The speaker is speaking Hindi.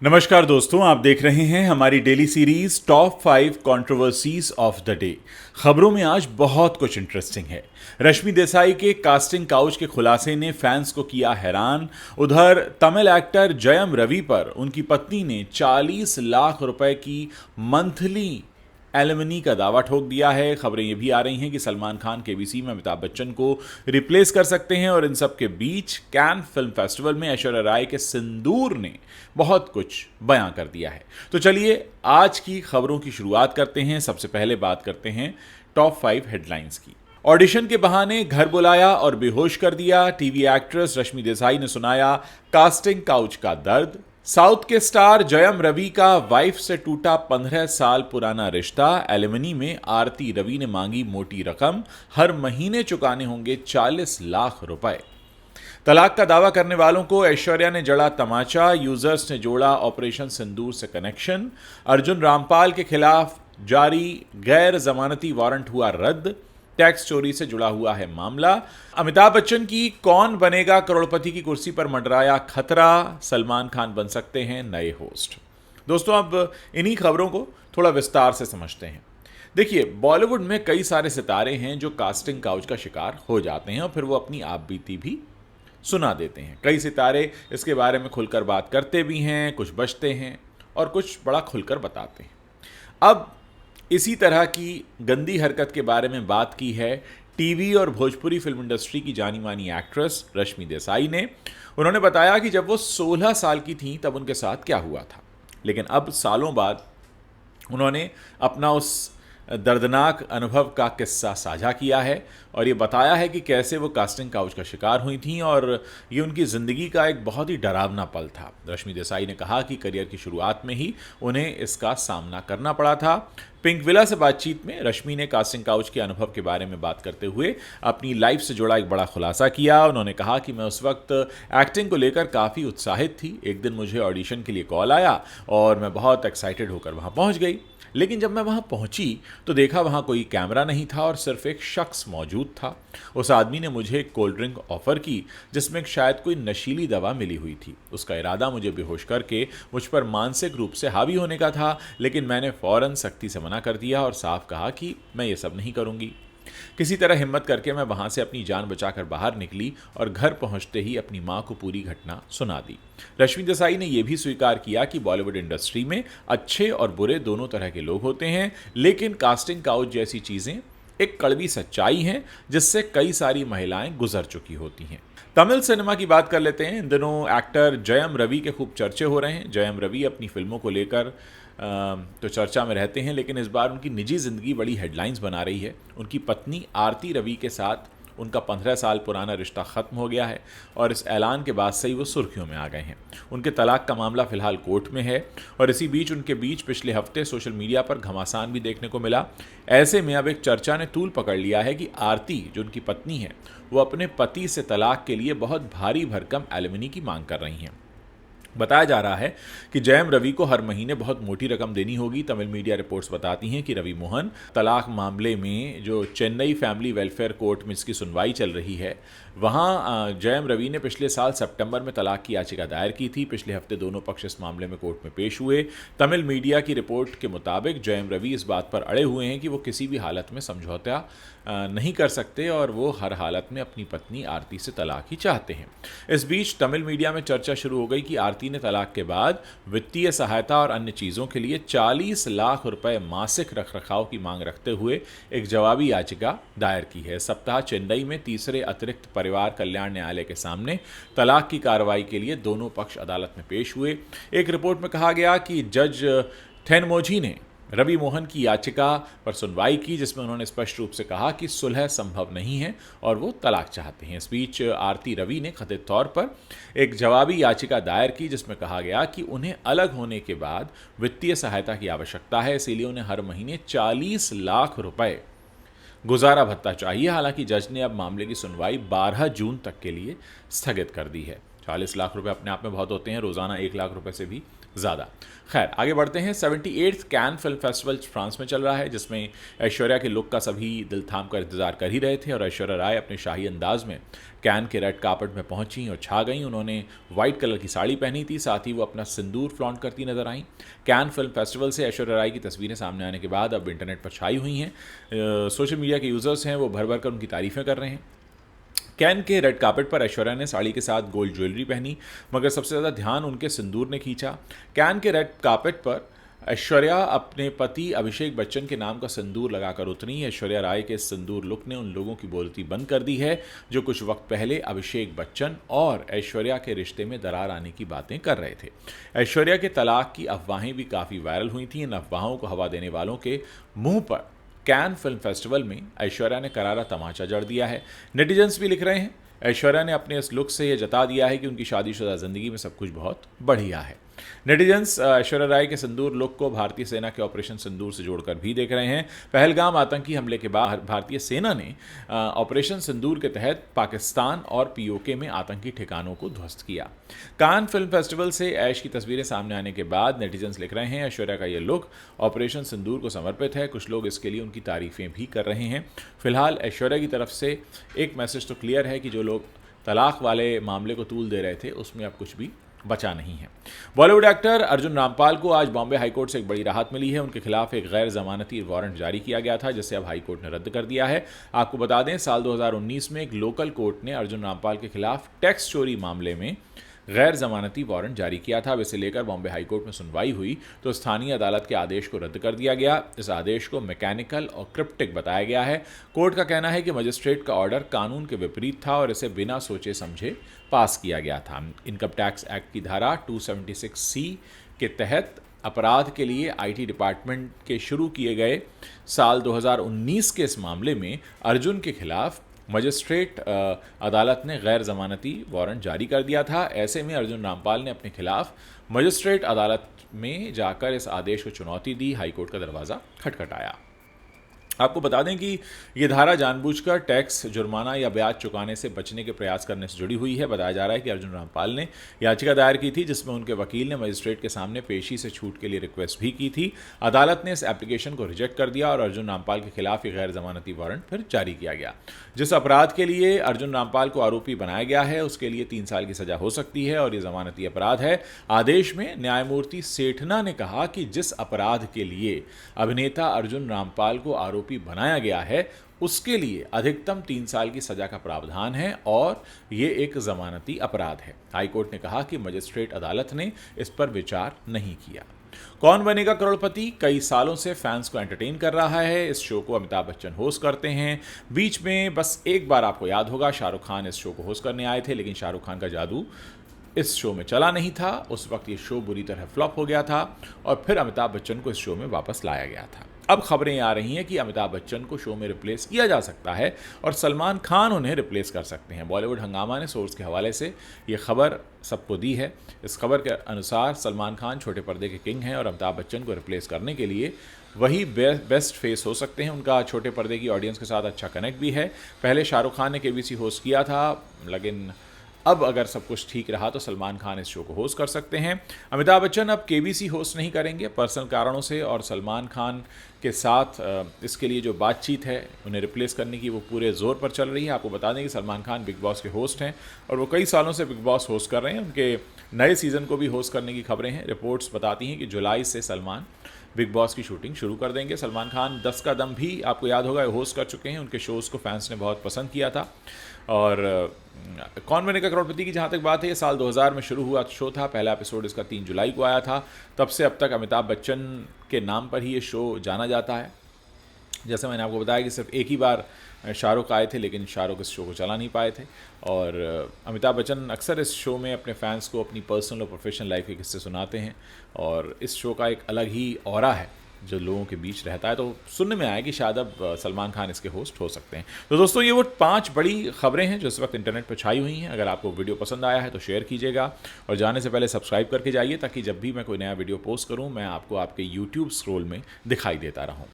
नमस्कार दोस्तों, आप देख रहे हैं हमारी daily series top 5 controversies of the day. खबरों में आज बहुत कुछ इंटरेस्टिंग है। रश्मि देसाई के कास्टिंग काउच के खुलासे ने फैंस को किया हैरान। उधर तमिल एक्टर जयम रवि पर उनकी पत्नी ने 40 लाख रुपए की मंथली एलिमनी का दावा ठोक दिया है। खबरें ये भी आ रही हैं कि सलमान खान केबीसी में अमिताभ बच्चन को रिप्लेस कर सकते हैं। और इन सब के बीच कैन फिल्म फेस्टिवल में ऐश्वर्या राय के सिंदूर ने बहुत कुछ बयां कर दिया है। तो चलिए आज की खबरों की शुरुआत करते हैं। सबसे पहले बात करते हैं टॉप 5 हेडलाइंस की। ऑडिशन के बहाने घर बुलाया और बेहोश कर दिया, टीवी एक्ट्रेस रश्मि देसाई ने सुनाया कास्टिंग काउच का दर्द। साउथ के स्टार जयम रवि का वाइफ से टूटा 15 साल पुराना रिश्ता। एलिमनी में आरती रवि ने मांगी मोटी रकम, हर महीने चुकाने होंगे 40 लाख रुपए। तलाक का दावा करने वालों को ऐश्वर्या ने जड़ा तमाचा, यूजर्स ने जोड़ा ऑपरेशन सिंदूर से कनेक्शन। अर्जुन रामपाल के खिलाफ जारी गैर जमानती वारंट हुआ रद्द। टैक्स चोरी से जुड़ा हुआ है मामला। अमिताभ बच्चन की कौन बनेगा करोड़पति की कुर्सी पर मंडराया खतरा, सलमान खान बन सकते हैं नए होस्ट। दोस्तों, अब इन्हीं खबरों को थोड़ा विस्तार से समझते हैं। देखिए, बॉलीवुड में कई सारे सितारे हैं जो कास्टिंग काउच का शिकार हो जाते हैं और फिर वो अपनी आप बीती भी सुना देते हैं। कई सितारे इसके बारे में खुलकर बात करते भी हैं, कुछ बचते हैं और कुछ बड़ा खुलकर बताते हैं। अब इसी तरह की गंदी हरकत के बारे में बात की है टीवी और भोजपुरी फिल्म इंडस्ट्री की जानी मानी एक्ट्रेस रश्मि देसाई ने। उन्होंने बताया कि जब वो 16 साल की थीं तब उनके साथ क्या हुआ था, लेकिन अब सालों बाद उन्होंने अपना उस दर्दनाक अनुभव का किस्सा साझा किया है और ये बताया है कि कैसे वो कास्टिंग काउच का शिकार हुई थीं और ये उनकी ज़िंदगी का एक बहुत ही डरावना पल था। रश्मि देसाई ने कहा कि करियर की शुरुआत में ही उन्हें इसका सामना करना पड़ा था। पिंक विला से बातचीत में रश्मि ने कास्टिंग काउच के अनुभव के बारे में बात करते हुए अपनी लाइफ से जुड़ा एक बड़ा खुलासा किया। उन्होंने कहा कि मैं उस वक्त एक्टिंग को लेकर काफ़ी उत्साहित थी। एक दिन मुझे ऑडिशन के लिए कॉल आया और मैं बहुत एक्साइटेड होकर वहाँ पहुँच गई, लेकिन जब मैं वहाँ पहुँची तो देखा वहाँ कोई कैमरा नहीं था और सिर्फ एक शख्स मौजूद था। उस आदमी ने मुझे एक कोल्ड ड्रिंक ऑफर की जिसमें शायद कोई नशीली दवा मिली हुई थी। उसका इरादा मुझे बेहोश करके मुझ पर मानसिक रूप से हावी होने का था, लेकिन मैंने फ़ौरन सख्ती से मना कर दिया और साफ कहा कि मैं ये सब नहीं करूँगी। किसी तरह हिम्मत करके मैं वहां से अपनी जान बचाकर बाहर निकली और घर पहुंचते ही अपनी मां को पूरी घटना सुना दी। रश्मि देसाई ने यह भी स्वीकार किया कि बॉलीवुड इंडस्ट्री में अच्छे और बुरे दोनों तरह के लोग होते हैं, लेकिन कास्टिंग काउच जैसी चीजें एक कड़वी सच्चाई है जिससे कई सारी महिलाएं गुजर चुकी होती हैं। तमिल सिनेमा की बात कर लेते हैं। इन दिनों एक्टर जयम रवि के खूब चर्चे हो रहे हैं। जयम रवि अपनी फिल्मों को लेकर तो चर्चा में रहते हैं, लेकिन इस बार उनकी निजी ज़िंदगी बड़ी हेडलाइंस बना रही है। उनकी पत्नी आरती रवि के साथ उनका 15 साल पुराना रिश्ता ख़त्म हो गया है और इस ऐलान के बाद से ही वो सुर्खियों में आ गए हैं। उनके तलाक का मामला फ़िलहाल कोर्ट में है और इसी बीच उनके बीच पिछले हफ्ते सोशल मीडिया पर घमासान भी देखने को मिला। ऐसे में अब एक चर्चा ने तूल पकड़ लिया है कि आरती, जो उनकी पत्नी है, वो अपने पति से तलाक के लिए बहुत भारी भरकम एलिमनी की मांग कर रही हैं। बताया जा रहा है कि जयम रवि को हर महीने बहुत मोटी रकम देनी होगी। तमिल मीडिया रिपोर्ट्स बताती हैं कि रवि मोहन तलाक मामले में जो चेन्नई फैमिली वेलफेयर कोर्ट में इसकी सुनवाई चल रही है, वहाँ जयम रवि ने पिछले साल सितंबर में तलाक की याचिका दायर की थी। पिछले हफ्ते दोनों पक्ष इस मामले में कोर्ट में पेश हुए। तमिल मीडिया की रिपोर्ट के मुताबिक जयम रवि इस बात पर अड़े हुए हैं कि वो किसी भी हालत में समझौता नहीं कर सकते और वो हर हालत में अपनी पत्नी आरती से तलाक ही चाहते हैं। इस बीच तमिल मीडिया में चर्चा शुरू हो गई कि आरती ने तलाक के बाद वित्तीय सहायता और अन्य चीज़ों के लिए 40 लाख रुपए मासिक रखरखाव की मांग रखते हुए एक जवाबी याचिका दायर की है। सप्ताह चेन्नई में तीसरे अतिरिक्त परिवार कल्याण न्यायालय के सामने तलाक की कार्रवाई के लिए दोनों पक्ष अदालत में पेश हुए। एक रिपोर्ट में कहा गया कि जज थेनमोझी ने रवि मोहन की याचिका पर सुनवाई की, जिसमें उन्होंने स्पष्ट रूप से कहा कि सुलह संभव नहीं है और वो तलाक चाहते हैं। इस बीच आरती रवि ने कथित तौर पर एक जवाबी याचिका दायर की जिसमें कहा गया कि उन्हें अलग होने के बाद वित्तीय सहायता की आवश्यकता है, इसीलिए उन्हें हर महीने 40 लाख रुपए गुजारा भत्ता चाहिए। हालांकि जज ने अब मामले की सुनवाई 12 जून तक के लिए स्थगित कर दी है। 40 लाख रुपए अपने आप में बहुत होते हैं, रोज़ाना 1 लाख रुपए से भी ज़्यादा। खैर आगे बढ़ते हैं। 78th can film festival France में चल रहा है, जिसमें ऐश्वर्या के लुक का सभी दिल थाम कर इंतजार कर ही रहे थे और ऐश्वर्या राय अपने शाही अंदाज में कैन के रेड कार्पेट में पहुंची और छा गई। उन्होंने वाइट कलर की साड़ी पहनी थी, साथ ही वो अपना सिंदूर फ्लॉन्ट करती नजर आई। कैन फिल्म फेस्टिवल से ऐश्वर्या राय की तस्वीरें सामने आने के बाद अब इंटरनेट पर छाई हुई हैं। सोशल मीडिया के यूज़र्स हैं वो भर भर कर उनकी तारीफ़ें कर रहे हैं। कैन के रेड कार्पेट पर ऐश्वर्या ने साड़ी के साथ गोल्ड ज्वेलरी पहनी, मगर सबसे ज़्यादा ध्यान उनके सिंदूर ने खींचा। कैन के रेड कार्पेट पर ऐश्वर्या अपने पति अभिषेक बच्चन के नाम का सिंदूर लगाकर उतरी। ऐश्वर्या राय के सिंदूर लुक ने उन लोगों की बोलती बंद कर दी है जो कुछ वक्त पहले अभिषेक बच्चन और ऐश्वर्या के रिश्ते में दरार आने की बातें कर रहे थे। ऐश्वर्या के तलाक की अफवाहें भी काफ़ी वायरल हुई थी। इन अफवाहों को हवा देने वालों के मुंह पर कैन फिल्म फेस्टिवल में ऐश्वर्या ने करारा तमाचा जड़ दिया है। नेटिजन्स भी लिख रहे हैं, ऐश्वर्या ने अपने इस लुक से यह जता दिया है कि उनकी शादीशुदा ज़िंदगी में सब कुछ बहुत बढ़िया है। नेटिजन्स ऐश्वर्या राय के सिंदूर लुक को भारतीय सेना के ऑपरेशन सिंदूर से जोड़कर भी देख रहे हैं। पहलगाम आतंकी हमले के बाद भारतीय सेना ने ऑपरेशन सिंदूर के तहत पाकिस्तान और पीओके में आतंकी ठिकानों को ध्वस्त किया। कान फिल्म फेस्टिवल से ऐश की तस्वीरें सामने आने के बाद नेटिजन्स लिख रहे हैं, ऐश्वर्या का यह लुक ऑपरेशन सिंदूर को समर्पित है। कुछ लोग इसके लिए उनकी तारीफें भी कर रहे हैं। फिलहाल ऐश्वर्या की तरफ से एक मैसेज तो क्लियर है कि जो लोग तलाक वाले मामले को तूल दे रहे थे उसमें अब कुछ भी बचा नहीं है। बॉलीवुड एक्टर अर्जुन रामपाल को आज बॉम्बे हाईकोर्ट से एक बड़ी राहत मिली है। उनके खिलाफ एक गैर जमानती वारंट जारी किया गया था, जिसे अब हाईकोर्ट ने रद्द कर दिया है। आपको बता दें, साल 2019 में एक लोकल कोर्ट ने अर्जुन रामपाल के खिलाफ टैक्स चोरी मामले में गैर जमानती वारंट जारी किया था। इसे लेकर बॉम्बे हाईकोर्ट में सुनवाई हुई तो स्थानीय अदालत के आदेश को रद्द कर दिया गया। इस आदेश को मैकेनिकल और क्रिप्टिक बताया गया है। कोर्ट का कहना है कि मजिस्ट्रेट का ऑर्डर कानून के विपरीत था और इसे बिना सोचे समझे पास किया गया था। इनकम टैक्स एक्ट की धारा 276C के तहत अपराध के लिए आईटी डिपार्टमेंट के शुरू किए गए साल 2019 के इस मामले में अर्जुन के खिलाफ मजिस्ट्रेट अदालत ने गैर जमानती वारंट जारी कर दिया था। ऐसे में अर्जुन रामपाल ने अपने खिलाफ मजिस्ट्रेट अदालत में जाकर इस आदेश को चुनौती दी, हाईकोर्ट का दरवाज़ा खटखटाया। आपको बता दें कि ये धारा जानबूझकर टैक्स, जुर्माना या ब्याज चुकाने से बचने के प्रयास करने से जुड़ी हुई है। बताया जा रहा है कि अर्जुन रामपाल ने याचिका दायर की थी, जिसमें उनके वकील ने मजिस्ट्रेट के सामने पेशी से छूट के लिए रिक्वेस्ट भी की थी। अदालत ने इस एप्लीकेशन को रिजेक्ट कर दिया और अर्जुन रामपाल के खिलाफ एक गैर जमानती वारंट फिर जारी किया गया। जिस अपराध के लिए अर्जुन रामपाल को आरोपी बनाया गया है उसके लिए 3 साल की सजा हो सकती है और ये जमानती अपराध है। आदेश में न्यायमूर्ति सेठना ने कहा कि जिस अपराध के लिए अभिनेता अर्जुन रामपाल को आरोपी बनाया गया है उसके लिए अधिकतम 3 साल की सजा का प्रावधान है और ये एक जमानती अपराध है। हाईकोर्ट ने कहा कि मजिस्ट्रेट अदालत ने इस पर विचार नहीं किया। कौन बनेगा करोड़पति कई सालों से फैंस को एंटरटेन कर रहा है। इस शो को अमिताभ बच्चन होस्ट करते हैं। बीच में बस एक बार आपको याद होगा शाहरुख खान इस शो को होस्ट करने आए थे, लेकिन शाहरुख खान का जादू इस शो में चला नहीं था। उस वक्त ये शो बुरी तरह फ्लॉप हो गया था और फिर अमिताभ बच्चन को इस शो में वापस लाया गया था। अब खबरें आ रही हैं कि अमिताभ बच्चन को शो में रिप्लेस किया जा सकता है और सलमान खान उन्हें रिप्लेस कर सकते हैं। बॉलीवुड हंगामा ने सोर्स के हवाले से ये खबर सबको दी है। इस खबर के अनुसार सलमान खान छोटे पर्दे के किंग हैं और अमिताभ बच्चन को रिप्लेस करने के लिए वही बेस्ट फेस हो सकते हैं। उनका छोटे पर्दे की ऑडियंस के साथ अच्छा कनेक्ट भी है। पहले शाहरुख खान ने केबीसी होस्ट किया था, लेकिन अब अगर सब कुछ ठीक रहा तो सलमान खान इस शो को होस्ट कर सकते हैं। अमिताभ बच्चन अब केबीसी होस्ट नहीं करेंगे पर्सनल कारणों से और सलमान खान के साथ इसके लिए जो बातचीत है उन्हें रिप्लेस करने की वो पूरे ज़ोर पर चल रही है। आपको बता दें कि सलमान खान बिग बॉस के होस्ट हैं और वो कई सालों से बिग बॉस होस्ट कर रहे हैं। उनके नए सीज़न को भी होस्ट करने की खबरें हैं। रिपोर्ट्स बताती हैं कि जुलाई से सलमान बिग बॉस की शूटिंग शुरू कर देंगे। सलमान खान 10 का दम भी आपको याद होगा होस्ट कर चुके हैं। उनके शोज़ को फैंस ने बहुत पसंद किया था। और कौन बनेगा करोड़पति की जहाँ तक बात है, ये साल 2000 में शुरू हुआ शो था। पहला एपिसोड इसका 3 जुलाई को आया था। तब से अब तक अमिताभ बच्चन के नाम पर ही ये शो जाना जाता है। जैसे मैंने आपको बताया कि सिर्फ एक ही बार शाहरुख आए थे, लेकिन शाहरुख इस शो को चला नहीं पाए थे। और अमिताभ बच्चन अक्सर इस शो में अपने फैंस को अपनी पर्सनल और प्रोफेशनल लाइफ के किस्से सुनाते हैं और इस शो का एक अलग ही ऑरा है जो लोगों के बीच रहता है। तो सुनने में आया कि शायद अब सलमान खान इसके होस्ट हो सकते हैं। तो दोस्तों, ये वो 5 बड़ी खबरें हैं जो इस वक्त इंटरनेट पर छाई हुई हैं। अगर आपको वीडियो पसंद आया है तो शेयर कीजिएगा और जाने से पहले सब्सक्राइब करके जाइए ताकि जब भी मैं कोई नया वीडियो पोस्ट करूं मैं आपको आपके यूट्यूब स्क्रॉल में दिखाई देता रहूं।